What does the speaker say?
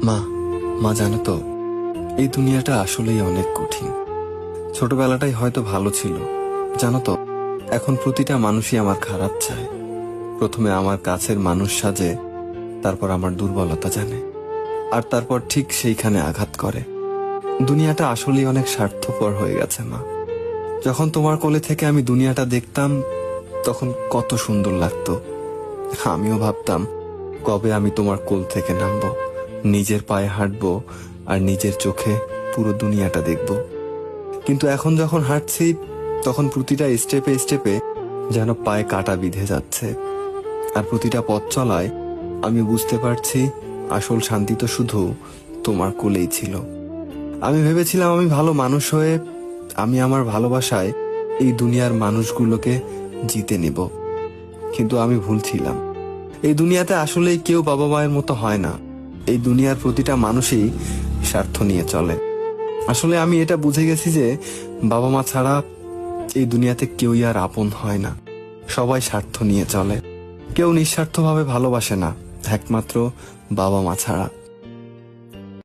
মা মা জানো তো, এই দুনিয়াটা আসলেই অনেক কঠিন। ছোটবেলাটাই হয়তো ভালো ছিল, জানো তো। এখন প্রতিটা মানুষই আমার খারাপ চায়। প্রথমে আমার কাছের মানুষ সাজে, তারপর আমার দুর্বলতা জানে, আর তারপর ঠিক সেইখানে আঘাত করে। দুনিয়াটা আসলেই অনেক স্বার্থপর হয়ে গেছে মা। যখন তোমার কোলে থেকে আমি দুনিয়াটা দেখতাম, তখন কত সুন্দর লাগতো। আমিও ভাবতাম কবে আমি তোমার কোল থেকে নামবো, নিজের পায়ে হাঁটবো, আর নিজের চোখে পুরো দুনিয়াটা দেখব। কিন্তু এখন যখন হাঁটছি, তখন প্রতিটা স্টেপে স্টেপে যেন পায়ে কাটা বিঁধে যাচ্ছে। আর প্রতিটা পথ চলায় আমি বুঝতে পারছি আসল শান্তি তো শুধু তোমার কোলেই ছিল। আমি ভেবেছিলাম আমি ভালো মানুষ হয়ে আমি আমার ভালোবাসায় এই দুনিয়ার মানুষগুলোকে জিতে নিব, কিন্তু আমি ভুল ছিলাম। এই দুনিয়াতে আসলেই কেউ বাবা মায়ের মতো হয় না। এই দুনিয়ার প্রতিটা মানুষই স্বার্থ নিয়ে চলে। আসলে আমি এটা বুঝে গেছি যে বাবা মা ছাড়া এই দুনিয়াতে কেউই আর আপন হয় না। সবাই স্বার্থ নিয়ে চলে। কেউ নিঃস্বার্থভাবে ভালোবাসে না, একমাত্র বাবা মা ছাড়া।